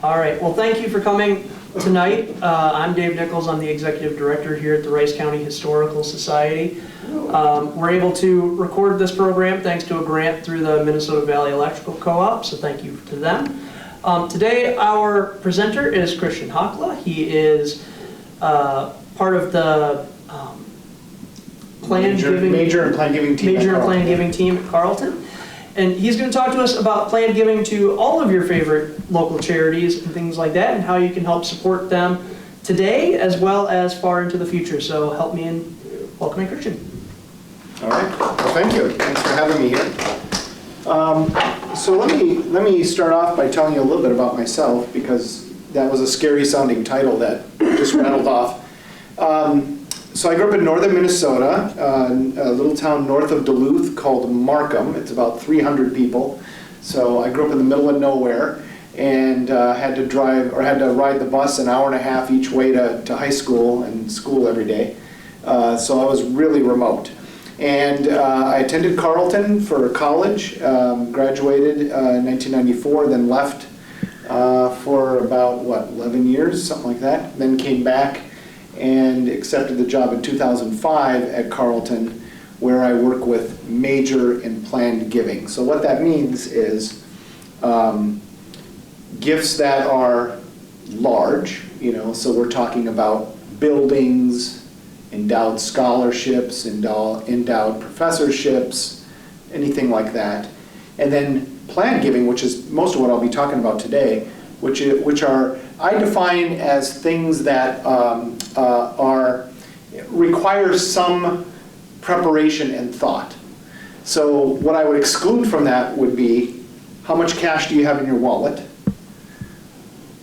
All right, well, thank you for coming tonight. I'm Dave Nichols. I'm the Executive Director here at the Rice County Historical Society. We're able to record this program thanks to a grant through the Minnesota Valley Electrical Co-op, so thank you to them. Today, our presenter is Christian Hakala. He is part of the Major and Planned Giving team at Carleton. And he's going to talk to us about planned giving to all of your favorite local charities and things like that, and how you can help support them today as well as far into the future. So help me in welcoming Christian. All right. Well, thank you. Thanks for having me here. So let me start off by telling you a little bit about myself, because that was a scary sounding title that just rattled off. So I grew up in northern Minnesota, a little town north of Duluth called Markham. It's about 300 people. So I grew up in the middle of nowhere and had to ride the bus an hour and a half each way to high school and school every day. So I was really remote. And I attended Carleton for college, graduated in 1994, then left for about, 11 years, something like that. Then came back and accepted the job in 2005 at Carleton, where I work with major and planned giving. So what that means is gifts that are large, so we're talking about buildings, endowed scholarships, endowed professorships, anything like that. And then planned giving, which is most of what I'll be talking about today, which are, I define as things that require some preparation and thought. So what I would exclude from that would be, how much cash do you have in your wallet?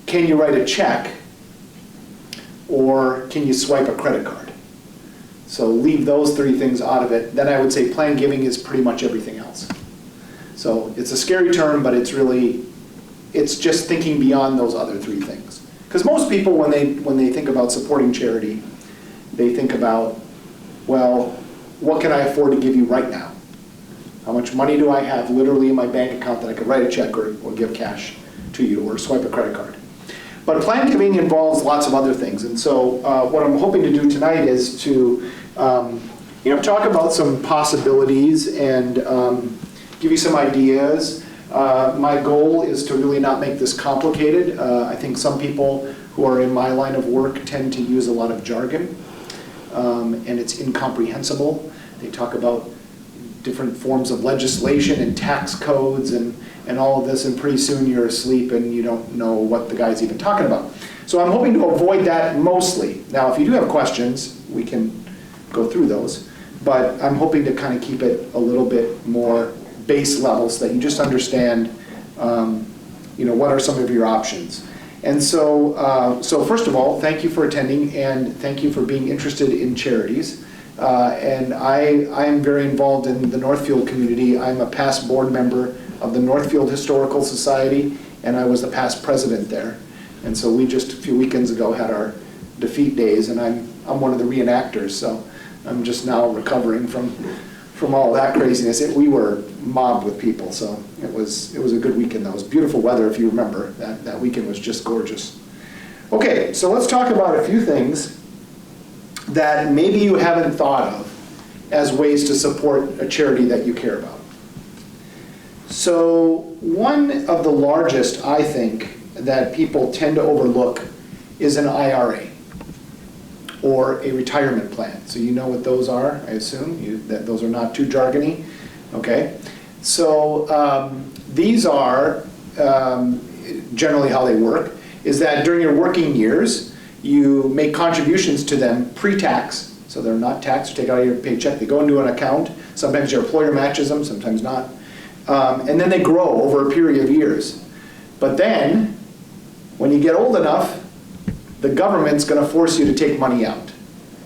Can you write a check? Or can you swipe a credit card? So leave those three things out of it. Then I would say planned giving is pretty much everything else. So it's a scary term, but it's just thinking beyond those other three things. Because most people, when they think about supporting charity, they think about, well, what can I afford to give you right now? How much money do I have literally in my bank account that I could write a check or give cash to you or swipe a credit card? But planned giving involves lots of other things. And so what I'm hoping to do tonight is to talk about some possibilities and give you some ideas. My goal is to really not make this complicated. I think some people who are in my line of work tend to use a lot of jargon, and it's incomprehensible. They talk about different forms of legislation and tax codes and all of this, and pretty soon you're asleep and you don't know what the guy's even talking about. So I'm hoping to avoid that mostly. Now, if you do have questions, we can go through those, but I'm hoping to kind of keep it a little bit more base level so that you just understand, what are some of your options. And so, first of all, thank you for attending and thank you for being interested in charities. And I am very involved in the Northfield community. I'm a past board member of the Northfield Historical Society, and I was the past president there. And so we just a few weekends ago had our defeat days, and I'm one of the reenactors, so I'm just now recovering from all that craziness. We were mobbed with people, so it was a good weekend. That was beautiful weather, if you remember. That weekend was just gorgeous. Okay, so let's talk about a few things that maybe you haven't thought of as ways to support a charity that you care about. So one of the largest, I think, that people tend to overlook is an IRA, or a retirement plan. So you know what those are, I assume, that those are not too jargony. Okay, so these are generally how they work, is that during your working years, you make contributions to them pre-tax, so they're not taxed, you take out of your paycheck, they go into an account, sometimes your employer matches them, sometimes not, and then they grow over a period of years. But then, when you get old enough, the government's going to force you to take money out,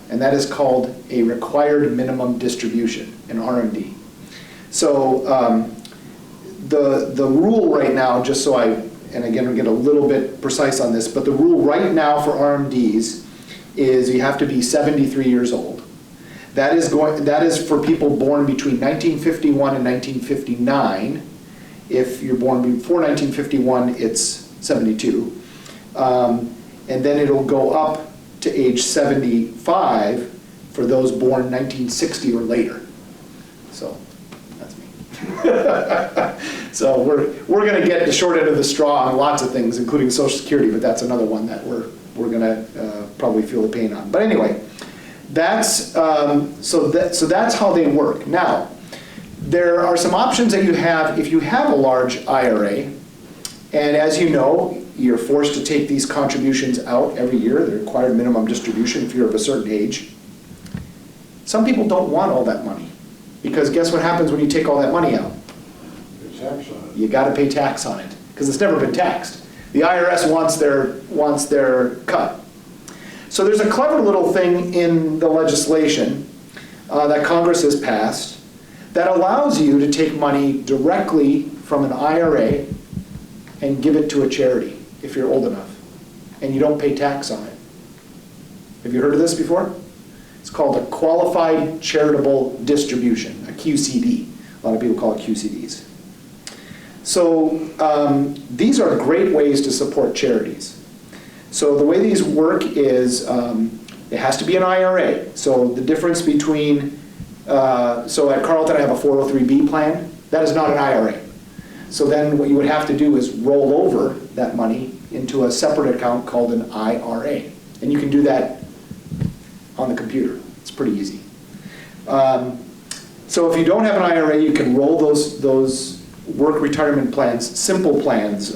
and that is called a required minimum distribution, an RMD. So the rule right now, just so and again, we'll get a little bit precise on this, but the rule right now for RMDs is you have to be 73 years old. That is for people born between 1951 and 1959. If you're born before 1951, it's 72. And then it'll go up to age 75 for those born 1960 or later. So that's me. So we're going to get the short end of the straw on lots of things, including Social Security, but that's another one that we're going to probably feel the pain on. But anyway, that's so that's how they work. Now, there are some options that you have if you have a large IRA, and as you know, you're forced to take these contributions out every year, the required minimum distribution if you're of a certain age. Some people don't want all that money, because guess what happens when you take all that money out? Tax on it. You got to pay tax on it, because it's never been taxed. The IRS wants their cut. So there's a clever little thing in the legislation that Congress has passed that allows you to take money directly from an IRA and give it to a charity if you're old enough, and you don't pay tax on it. Have you heard of this before? It's called a qualified charitable distribution, a QCD. A lot of people call it QCDs. So these are great ways to support charities. So the way these work is it has to be an IRA. So the difference between, so at Carleton I have a 403B plan. That is not an IRA. So then what you would have to do is roll over that money into a separate account called an IRA. And you can do that on the computer. It's pretty easy. So if you don't have an IRA, you can roll those work retirement plans, simple plans,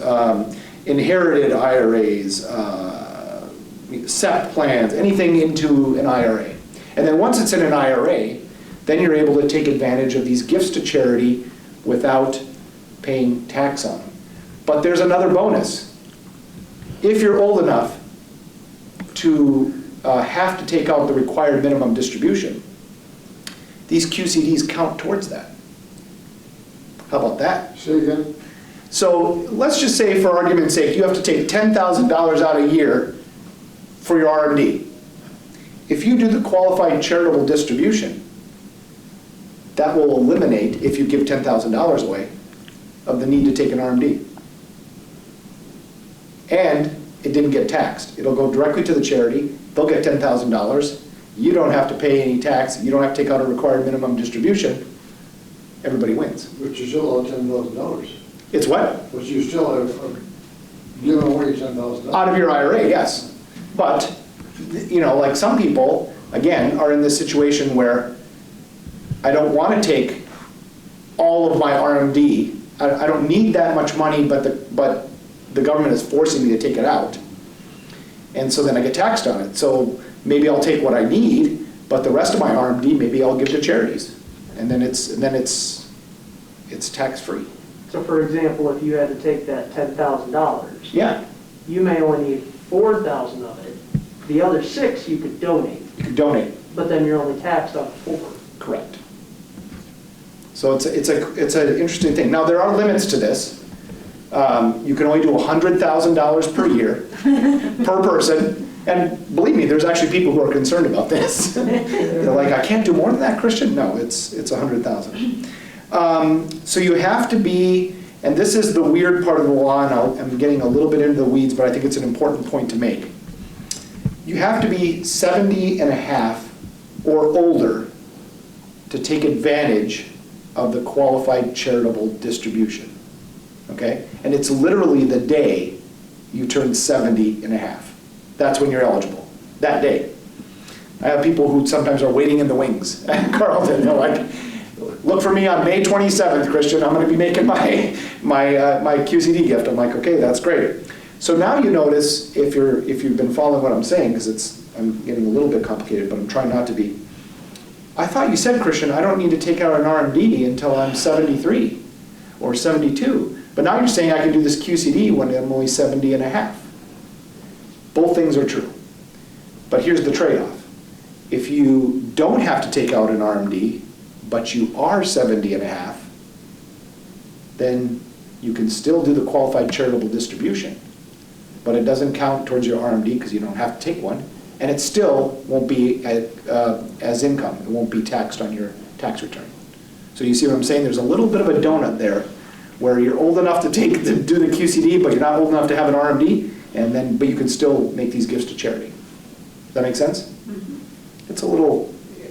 inherited IRAs, SEP plans, anything into an IRA. And then once it's in an IRA, then you're able to take advantage of these gifts to charity without paying tax on them. But there's another bonus. If you're old enough to have to take out the required minimum distribution, these QCDs count towards that. How about that? Say again? So let's just say, for argument's sake, you have to take $10,000 out a year for your RMD. If you do the qualified charitable distribution, that will eliminate, if you give $10,000 away, of the need to take an RMD. And it didn't get taxed. It'll go directly to the charity. They'll get $10,000. You don't have to pay any tax. You don't have to take out a required minimum distribution. Everybody wins. But you still owe $10,000. It's what? But you still are giving away $10,000. Out of your IRA, yes. But, you know, like some people, again, are in this situation where I don't want to take all of my RMD. I don't need that much money, but the government is forcing me to take it out. And so then I get taxed on it. So maybe I'll take what I need, but the rest of my RMD, maybe I'll give to charities. And then it's tax-free. So for example, if you had to take that $10,000, Yeah, you may only need $4,000 of it. The other $6,000 you could donate, you can donate. but then you're only taxed on $4,000. Correct. So it's an interesting thing. Now there are limits to this. You can only do $100,000 per year per person. And believe me, there's actually people who are concerned about this. They're like, I can't do more than that, Christian? No, it's 100,000. So you have to be, and this is the weird part of the law, and I'm getting a little bit into the weeds, but I think it's an important point to make. You have to be 70 and a half or older to take advantage of the qualified charitable distribution. Okay? And it's literally the day you turn 70 and a half. That's when you're eligible, that day. I have people who sometimes are waiting in the wings at Carleton. They're like, look for me on May 27th, Christian. I'm going to be making my QCD gift. I'm like, okay, that's great. So now you notice, if you've been following what I'm saying, because I'm getting a little bit complicated, but I'm trying not to be. I thought you said, Christian, I don't need to take out an RMD until I'm 73 or 72. But now you're saying I can do this QCD when I'm only 70 and a half. Both things are true. But here's the trade-off. If you don't have to take out an RMD, but you are 70 and a half, then you can still do the qualified charitable distribution. But it doesn't count towards your RMD because you don't have to take one. And it still won't be as income. It won't be taxed on your tax return. So you see what I'm saying? There's a little bit of a donut there where you're old enough to do the QCD, but you're not old enough to have an RMD, but you can still make these gifts to charity. Does that make sense?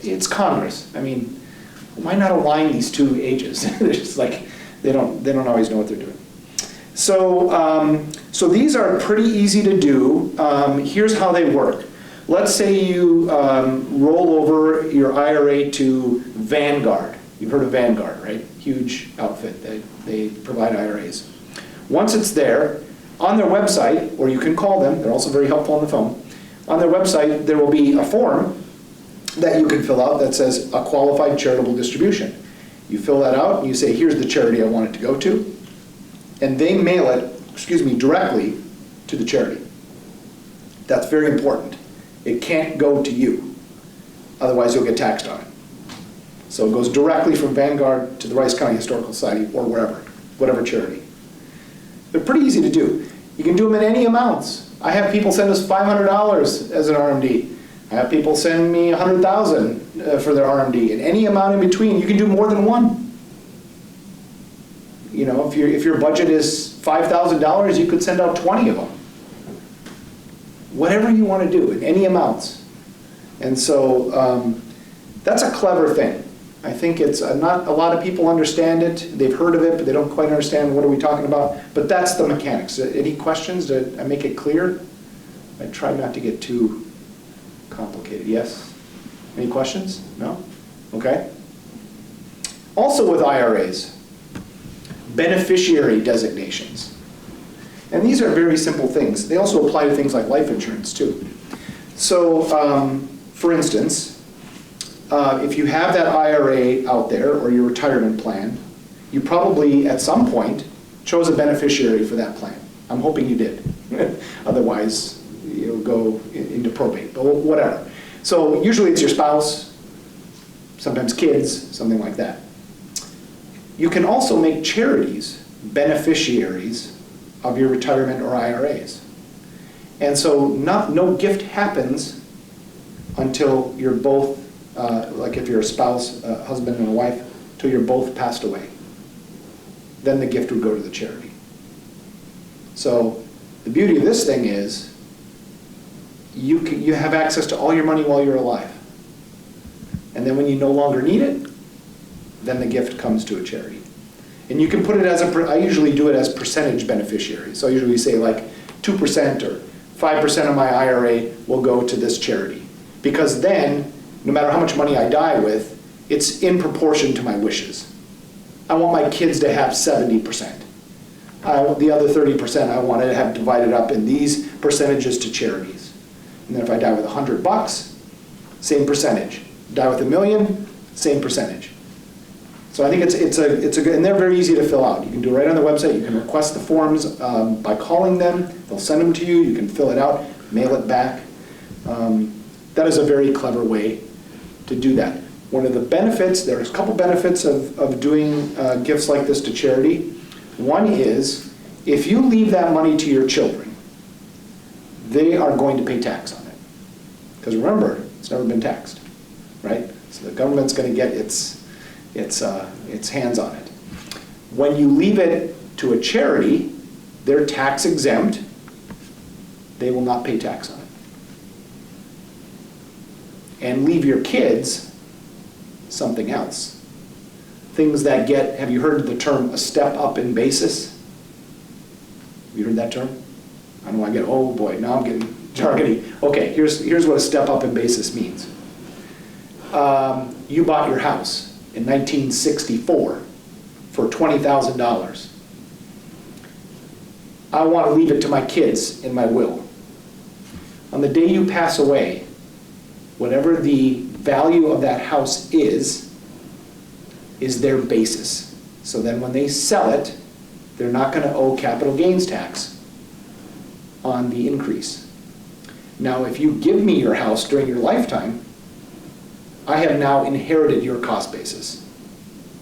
It's Congress. I mean, why not align these two ages? They're just like, they don't always know what they're doing. So, so these are pretty easy to do. Here's how they work. Let's say you roll over your IRA to Vanguard. You've heard of Vanguard, right? Huge outfit. They provide IRAs. Once it's there, on their website, or you can call them, they're also very helpful on the phone. On their website, there will be a form that you can fill out that says a qualified charitable distribution. You fill that out and you say, here's the charity I want it to go to. And they mail it, directly to the charity. That's very important. It can't go to you. Otherwise you'll get taxed on it. So it goes directly from Vanguard to the Rice County Historical Society or wherever, whatever charity. They're pretty easy to do. You can do them in any amounts. I have people send us $500 as an RMD. I have people send me $100,000 for their RMD. And any amount in between, you can do more than one. You know, if your budget is $5,000, you could send out 20 of them. Whatever you want to do, in any amounts. And so that's a clever thing. I think it's not a lot of people understand it. They've heard of it, but they don't quite understand what are we talking about. But that's the mechanics. Any questions? Did I make it clear? I tried not to get too complicated. Yes? Any questions? No? Okay. Also with IRAs, beneficiary designations. And these are very simple things. They also apply to things like life insurance too. So, for instance, if you have that IRA out there or your retirement plan, you probably at some point chose a beneficiary for that plan. I'm hoping you did. Otherwise, you'll go into probate, but whatever. So usually it's your spouse, sometimes kids, something like that. You can also make charities beneficiaries of your retirement or IRAs. And so no gift happens until you're both, like if you're a spouse, a husband and a wife, till you're both passed away. Then the gift would go to the charity. So the beauty of this thing is you have access to all your money while you're alive. And then when you no longer need it, then the gift comes to a charity. And you can put it as I usually do it as percentage beneficiary. So I usually say like 2% or 5% of my IRA will go to this charity. Because then, no matter how much money I die with, it's in proportion to my wishes. I want my kids to have 70%. The other 30% I want to have divided up in these percentages to charities. And then if I die with $100, same percentage. Die with $1 million, same percentage. So I think it's a good, and they're very easy to fill out. You can do it right on the website. You can request the forms by calling them. They'll send them to you. You can fill it out, mail it back. That is a very clever way to do that. One of the benefits, there's a couple benefits of doing gifts like this to charity. One is, if you leave that money to your children, they are going to pay tax on it. Because remember, it's never been taxed, right? So the government's going to get its hands on it. When you leave it to a charity, they're tax exempt. They will not pay tax on it. And leave your kids something else. Things that get, have you heard the term a step up in basis? Have you heard that term? I don't know, I get, oh boy, now I'm getting jargony. Okay, here's what a step up in basis means. You bought your house in 1964 for $20,000. I want to leave it to my kids in my will. On the day you pass away, whatever the value of that house is their basis. So then when they sell it, they're not going to owe capital gains tax on the increase. Now, if you give me your house during your lifetime, I have now inherited your cost basis.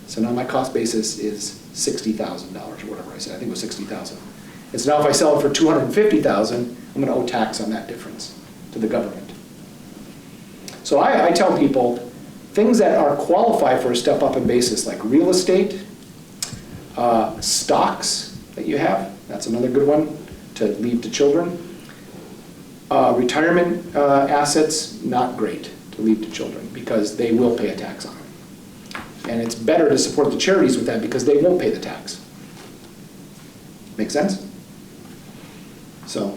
So now my cost basis is $60,000 or whatever I said. I think it was $60,000. And so now if I sell it for $250,000, I'm going to owe tax on that difference to the government. So I tell people, things that are qualified for a step up in basis, like real estate, Stocks that you have, that's another good one to leave to children. Retirement assets, not great to leave to children because they will pay a tax on them. And it's better to support the charities with that because they won't pay the tax. Make sense? So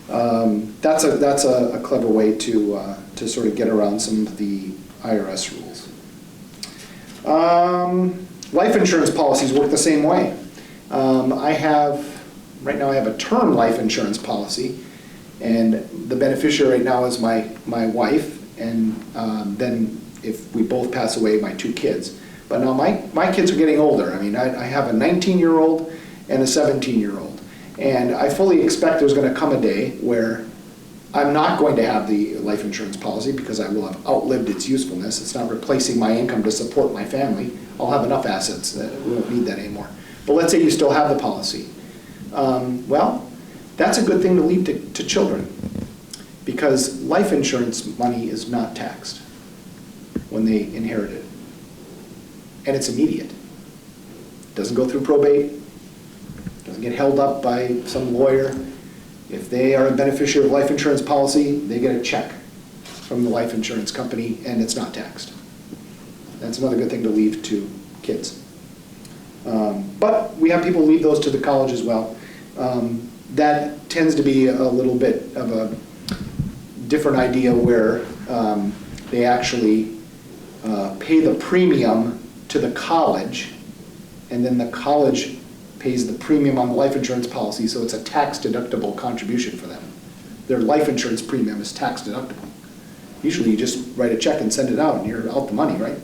that's a clever way to sort of get around some of the IRS rules. Life insurance policies work the same way. Right now I have a term life insurance policy, and the beneficiary right now is my wife, and then if we both pass away, my 2 kids. But now my kids are getting older. I mean, I have a 19-year-old and a 17-year-old. And I fully expect there's going to come a day where I'm not going to have the life insurance policy because I will have outlived its usefulness. It's not replacing my income to support my family. I'll have enough assets that we won't need that anymore. But let's say you still have the policy. Well, that's a good thing to leave to children because life insurance money is not taxed when they inherit it. And it's immediate. Doesn't go through probate, doesn't get held up by some lawyer. If they are a beneficiary of life insurance policy, they get a check from the life insurance company and it's not taxed. That's another good thing to leave to kids. But we have people leave those to the college as well. That tends to be a little bit of a different idea where they actually pay the premium to the college, and then the college pays the premium on the life insurance policy, so it's a tax-deductible contribution for them. Their life insurance premium is tax-deductible. Usually you just write a check and send it out and you're out the money, right?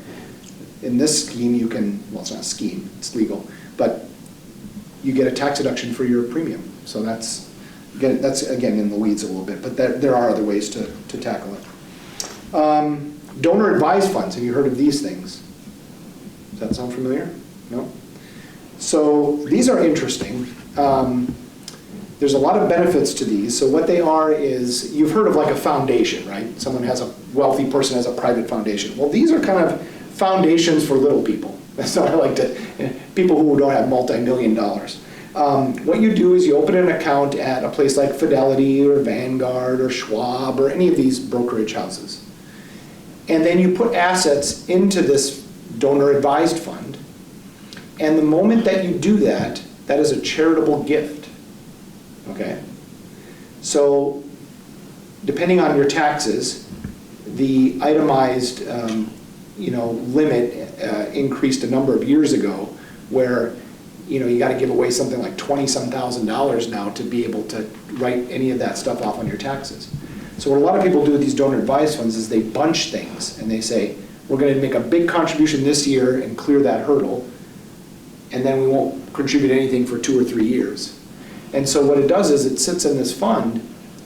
In this scheme you can, well, it's not a scheme, it's legal, but you get a tax deduction for your premium. So that's again in the weeds a little bit, but there are other ways to tackle it. Donor advised funds, have you heard of these things? Does that sound familiar? No? So these are interesting. There's a lot of benefits to these. So what they are is, you've heard of like a foundation, right? Someone has a wealthy person has a private foundation. Well, these are kind of foundations for little people. That's what I like to, people who don't have multi-million dollars. What you do is you open an account at a place like Fidelity or Vanguard or Schwab or any of these brokerage houses. And then you put assets into this donor advised fund. And the moment that you do that, that is a charitable gift. Okay? So depending on your taxes, the itemized limit increased a number of years ago where you got to give away something like $20-some thousand now to be able to write any of that stuff off on your taxes. So what a lot of people do with these donor advised funds is they bunch things and they say, we're going to make a big contribution this year and clear that hurdle, and then we won't contribute anything for 2 or 3 years. And so what it does is it sits in this fund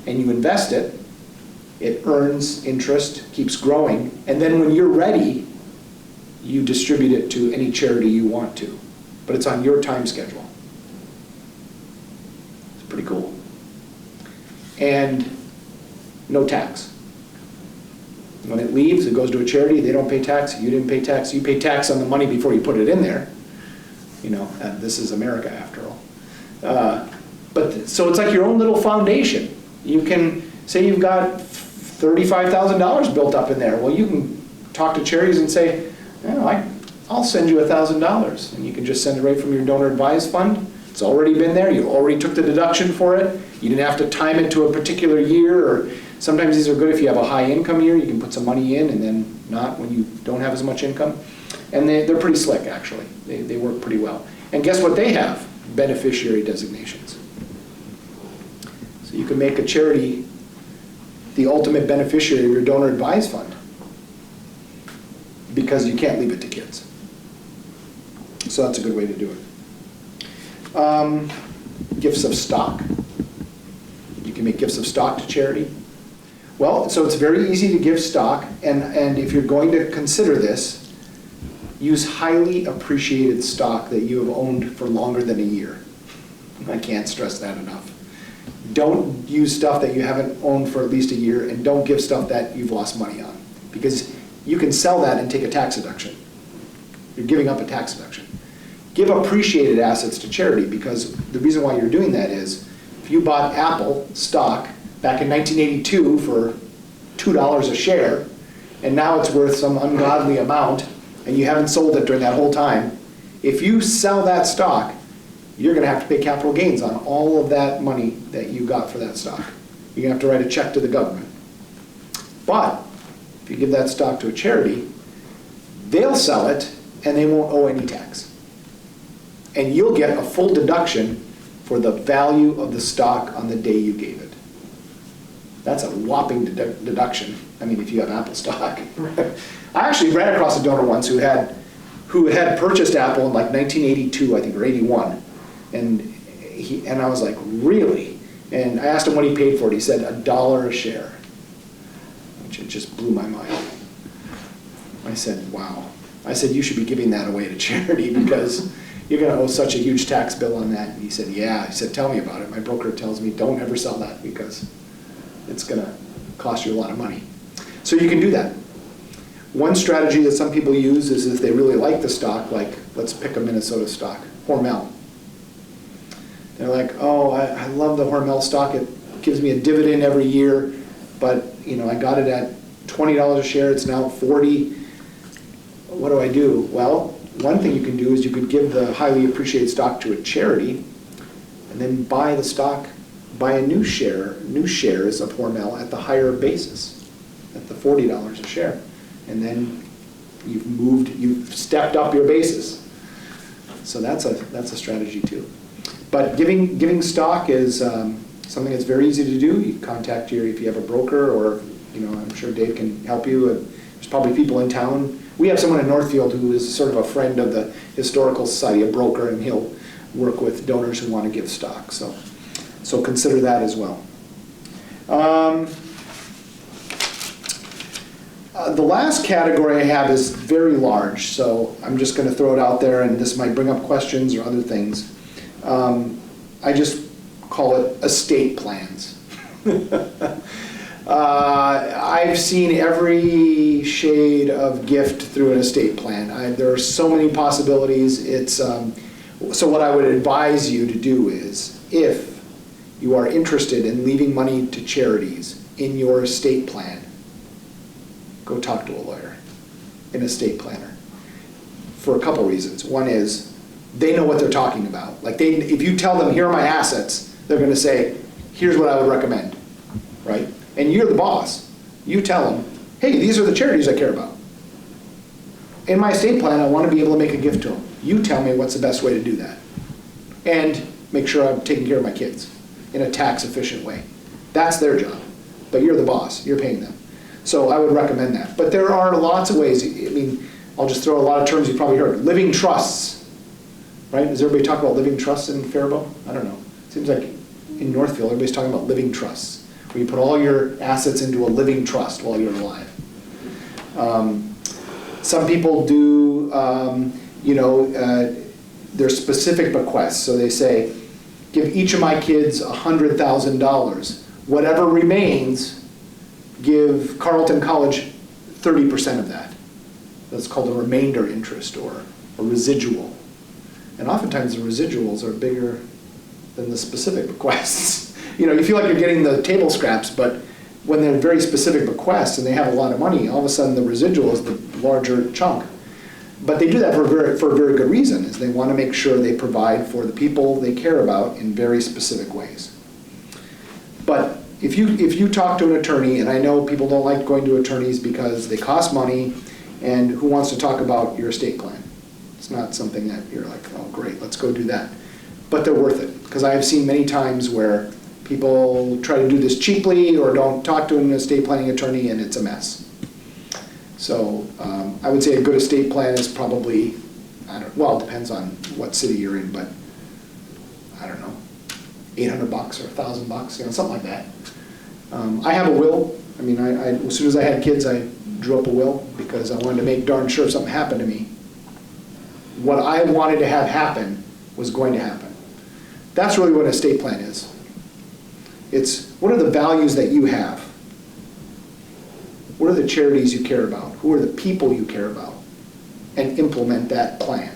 and you invest it, it earns interest, keeps growing, and then when you're ready, you distribute it to any charity you want to. But it's on your time schedule. It's pretty cool. And no tax. When it leaves, it goes to a charity, they don't pay tax, you didn't pay tax, you pay tax on the money before you put it in there. This is America after all. So it's like your own little foundation. You can say you've got $35,000 built up in there. Well, you can talk to charities and say, I'll send you $1,000, and you can just send it right from your donor advised fund. It's already been there. You already took the deduction for it. You didn't have to time it to a particular year, or sometimes these are good if you have a high income year. You can put some money in and then not when you don't have as much income. And they're pretty slick, actually. They work pretty well. And guess what they have? Beneficiary designations. So you can make a charity the ultimate beneficiary of your donor advised fund because you can't leave it to kids. So that's a good way to do it. Gifts of stock. You can make gifts of stock to charity. Well, so it's very easy to give stock, and if you're going to consider this, use highly appreciated stock that you have owned for longer than a year. I can't stress that enough. Don't use stuff that you haven't owned for at least a year, and don't give stuff that you've lost money on, because you can sell that and take a tax deduction. You're giving up a tax deduction. give appreciated assets to charity, because the reason why you're doing that is if you bought Apple stock back in 1982 for $2 a share, and now it's worth some ungodly amount, and you haven't sold it during that whole time, if you sell that stock, you're going to have to pay capital gains on all of that money that you got for that stock. You're going to have to write a check to the government. But if you give that stock to a charity, they'll sell it and they won't owe any tax. And you'll get a full deduction for the value of the stock on the day you gave it. That's a whopping deduction. I mean, if you have Apple stock. I actually ran across a donor once who had purchased Apple in like 1982, I think, or 81. And I was like, really? And I asked him what he paid for it. He said $1 a share, which it just blew my mind. I said, wow. I said, you should be giving that away to charity because you're going to owe such a huge tax bill on that. And he said, yeah. He said, tell me about it. My broker tells me don't ever sell that because it's going to cost you a lot of money. So you can do that. One strategy that some people use is if they really like the stock, like let's pick a Minnesota stock, Hormel. They're like, oh, I love the Hormel stock. It gives me a dividend every year, but I got it at $20 a share. It's now $40. What do I do? Well, one thing you can do is you could give the highly appreciated stock to a charity, and then buy the stock, buy a new shares of Hormel at the higher basis, at the $40 a share, and then you've stepped up your basis. So that's a strategy too. But giving stock is something that's very easy to do. You contact if you have a broker, or I'm sure Dave can help you. There's probably people in town. We have someone in Northfield who is sort of a friend of the Historical Society, a broker, and he'll work with donors who want to give stock. So consider that as well. The last category I have is very large, so I'm just going to throw it out there, and this might bring up questions or other things. I just call it estate plans. I've seen every shade of gift through an estate plan. There are so many possibilities. So what I would advise you to do is, if you are interested in leaving money to charities in your estate plan, go talk to a lawyer, an estate planner, for a couple reasons. One is, they know what they're talking about. Like if you tell them, here are my assets, they're going to say, here's what I would recommend, right? And you're the boss. You tell them, hey, these are the charities I care about. In my estate plan, I want to be able to make a gift to them. You tell me what's the best way to do that. And make sure I'm taking care of my kids in a tax-efficient way. That's their job. But you're the boss. You're paying them. So I would recommend that. But there are lots of ways. I mean, I'll just throw a lot of terms you've probably heard. Living trusts. Right? Does everybody talk about living trusts in Faribault? I don't know. It seems like in Northfield, everybody's talking about living trusts, where you put all your assets into a living trust while you're alive. Some people do, there's specific bequests. So they say, give each of my kids $100,000. Whatever remains, give Carleton College 30% of that. That's called a remainder interest or a residual. And oftentimes the residuals are bigger than the specific bequests. You feel like you're getting the table scraps, but when they're very specific bequests and they have a lot of money, all of a sudden the residual is the larger chunk. But they do that for a very good reason, is they want to make sure they provide for the people they care about in very specific ways. But if you talk to an attorney, and I know people don't like going to attorneys because they cost money, and who wants to talk about your estate plan? It's not something that you're like, oh great, let's go do that. But they're worth it, because I have seen many times where people try to do this cheaply or don't talk to an estate planning attorney, and it's a mess. So I would say a good estate plan is probably, it depends on what city you're in, but I don't know, $800 or $1,000, something like that. I have a will. I mean, as soon as I had kids, I drew up a will because I wanted to make darn sure if something happened to me, what I wanted to have happen was going to happen. That's really what an estate plan is. It's what are the values that you have? What are the charities you care about? Who are the people you care about? And implement that plan.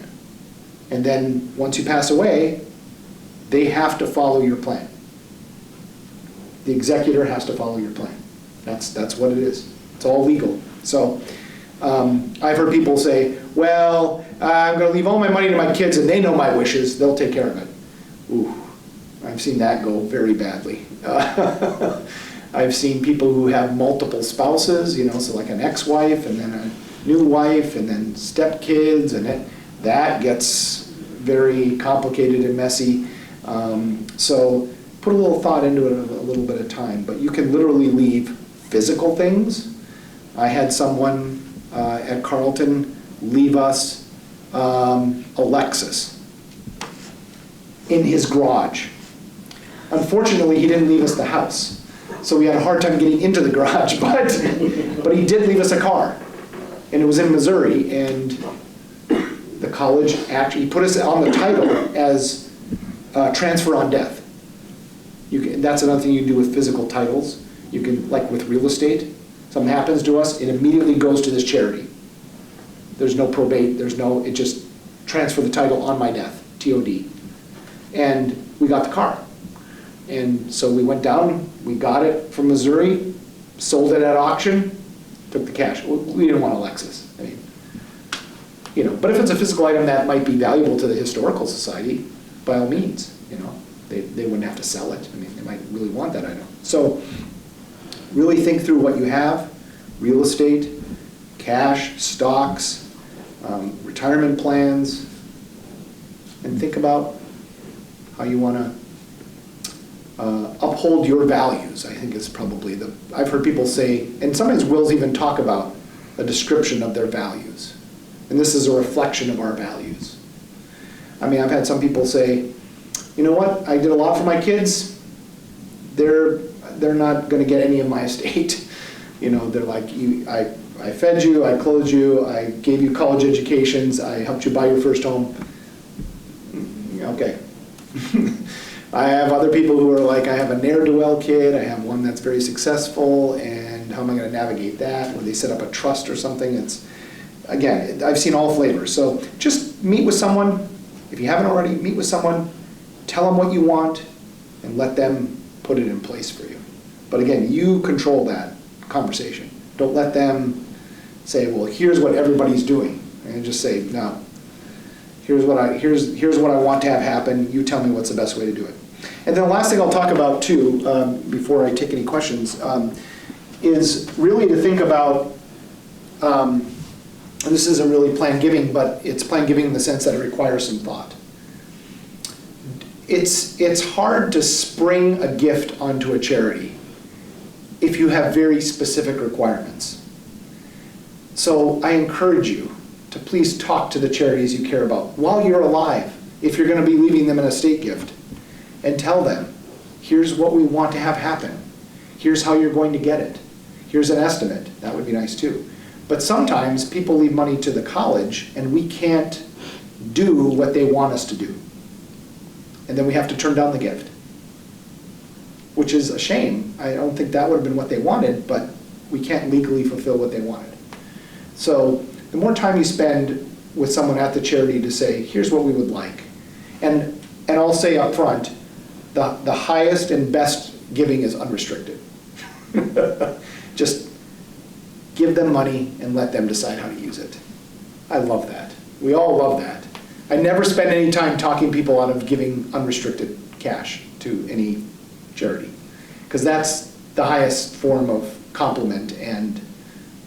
And then, once you pass away, they have to follow your plan. The executor has to follow your plan. That's what it is. It's all legal. So, I've heard people say, well, I'm going to leave all my money to my kids and they know my wishes, they'll take care of it. Ooh, I've seen that go very badly. I've seen people who have multiple spouses, so like an ex-wife and then a new wife and then stepkids, and that gets very complicated and messy. So put a little thought into it a little bit of time, but you can literally leave physical things. I had someone at Carleton leave us a Lexus in his garage. Unfortunately, he didn't leave us the house, so we had a hard time getting into the garage, but he did leave us a car, and it was in Missouri, and the college actually put us on the title as transfer on death. That's another thing you can do with physical titles. You can, like with real estate, something happens to us, it immediately goes to this charity. There's no probate, it just transfer the title on my death, TOD. And we got the car. And so we went down, we got it from Missouri, sold it at auction, took the cash. We didn't want a Lexus. But if it's a physical item that might be valuable to the Historical Society, by all means, they wouldn't have to sell it. They might really want that item. So really think through what you have: real estate, cash, stocks, retirement plans, and think about how you want to uphold your values. I think is probably I've heard people say, and sometimes wills even talk about a description of their values. And this is a reflection of our values. I've had some people say, you know what, I did a lot for my kids, they're not going to get any of my estate. They're like, I fed you, I clothed you, I gave you college educations, I helped you buy your first home. Okay. I have other people who are like, I have a ne'er-do-well kid, I have one that's very successful, and how am I going to navigate that? When they set up a trust or something, again, I've seen all flavors. So just meet with someone. If you haven't already, meet with someone, tell them what you want, and let them put it in place for you. But again, you control that conversation. Don't let them say, well, here's what everybody's doing. And just say, no, here's what I want to have happen. You tell me what's the best way to do it. And then the last thing I'll talk about too, before I take any questions, is really to think about, and this isn't really plan giving, but it's plan giving in the sense that it requires some thought. It's hard to spring a gift onto a charity if you have very specific requirements. So I encourage you to please talk to the charities you care about while you're alive, if you're going to be leaving them an estate gift, and tell them, here's what we want to have happen. Here's how you're going to get it. Here's an estimate. That would be nice too. But sometimes people leave money to the college and we can't do what they want us to do. And then we have to turn down the gift, which is a shame. I don't think that would have been what they wanted, but we can't legally fulfill what they wanted. So the more time you spend with someone at the charity to say, here's what we would like. And I'll say up front, the highest and best giving is unrestricted. Just give them money and let them decide how to use it. I love that. We all love that. I never spend any time talking people out of giving unrestricted cash to any charity, because that's the highest form of compliment and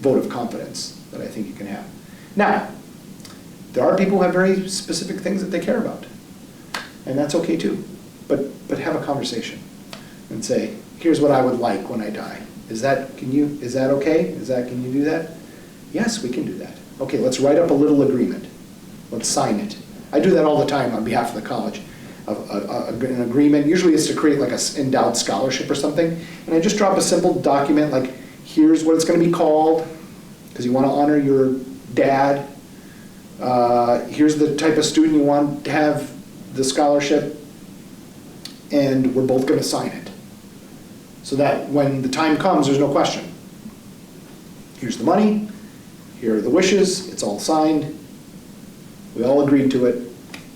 vote of confidence that I think you can have. Now, there are people who have very specific things that they care about, and that's okay too. But have a conversation and say, here's what I would like when I die. Is that okay? Can you do that? Yes, we can do that. Okay, let's write up a little agreement. Let's sign it. I do that all the time on behalf of the college. An agreement, usually it's to create like an endowed scholarship or something, and I just drop a simple document like, here's what it's going to be called, because you want to honor your dad. Here's the type of student you want to have the scholarship, and we're both going to sign it. So that when the time comes, there's no question. Here's the money, here are the wishes, it's all signed, we all agreed to it,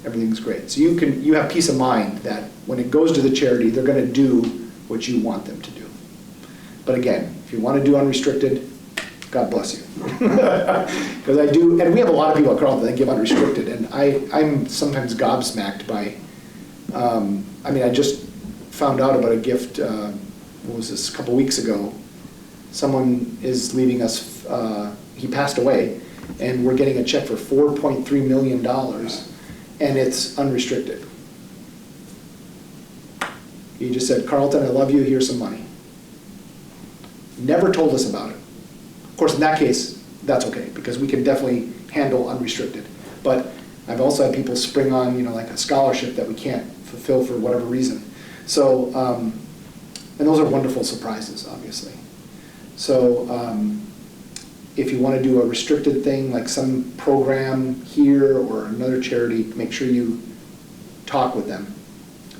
everything's great. So you have peace of mind that when it goes to the charity, they're gonna do what you want them to do. But again, if you wanna do unrestricted, God bless you. Because I do, and we have a lot of people at Carleton that give unrestricted, and I'm sometimes gobsmacked by, I mean, I just found out about a gift, what was this, a couple weeks ago. Someone is leaving us, he passed away, and we're getting a check for $4.3 million, and it's unrestricted. He just said, Carleton, I love you, here's some money. Never told us about it. Of course, in that case, that's okay, because we can definitely handle unrestricted. But I've also had people spring on, like a scholarship that we can't fulfill for whatever reason. So, and those are wonderful surprises, obviously. So, if you want to do a restricted thing, like some program here or another charity, make sure you talk with them.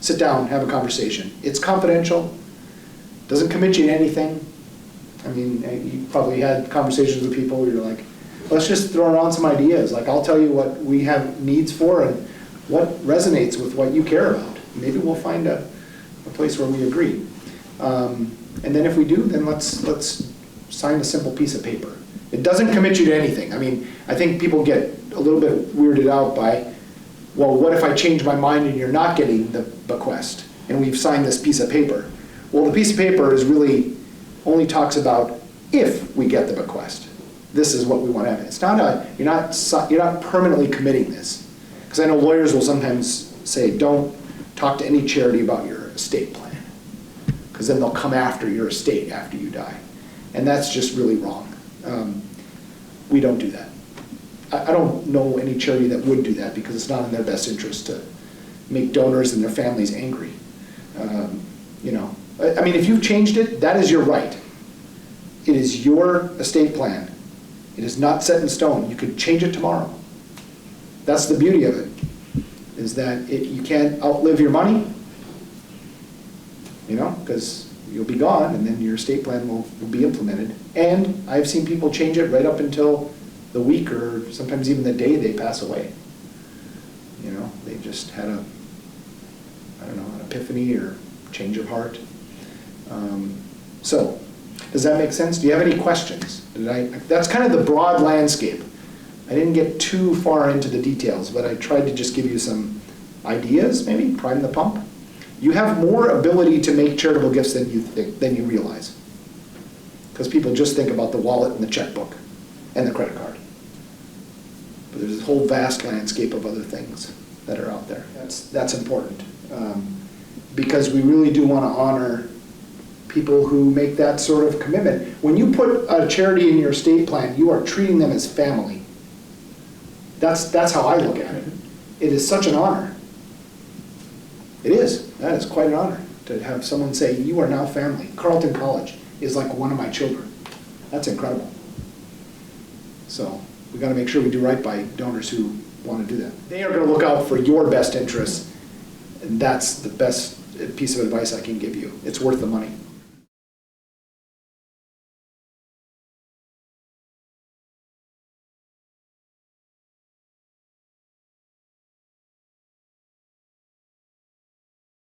Sit down, have a conversation. It's confidential, doesn't commit you to anything. I mean, you probably had conversations with people where you're like, let's just throw around some ideas. Like, I'll tell you what we have needs for and what resonates with what you care about. Maybe we'll find a place where we agree. And then if we do, then let's sign a simple piece of paper. It doesn't commit you to anything. I mean, I think people get a little bit weirded out by, well, what if I change my mind and you're not getting the bequest? And we've signed this piece of paper. Well, the piece of paper is really only talks about if we get the bequest. This is what we want to have. It's not you're not permanently committing this. Because I know lawyers will sometimes say, don't talk to any charity about your estate plan. Because then they'll come after your estate after you die. And that's just really wrong. We don't do that. I don't know any charity that would do that because it's not in their best interest to make donors and their families angry. I mean, if you've changed it, that is your right. It is your estate plan. It is not set in stone. You could change it tomorrow. That's the beauty of it, is that you can't outlive your money, because you'll be gone and then your estate plan will be implemented. And I've seen people change it right up until the week or sometimes even the day they pass away. They just had an epiphany or change of heart. So, does that make sense? Do you have any questions? That's kind of the broad landscape. I didn't get too far into the details, but I tried to just give you some ideas, maybe, prime the pump. You have more ability to make charitable gifts than you realize. Because people just think about the wallet and the checkbook and the credit card. But there's a whole vast landscape of other things that are out there. That's important. Because we really do want to honor people who make that sort of commitment. When you put a charity in your estate plan, you are treating them as family. That's how I look at it. It is such an honor. It is. That is quite an honor to have someone say, you are now family. Carleton College is like one of my children. That's incredible. So we got to make sure we do right by donors who want to do that. They are going to look out for your best interests, and that's the best piece of advice I can give you. It's worth the money.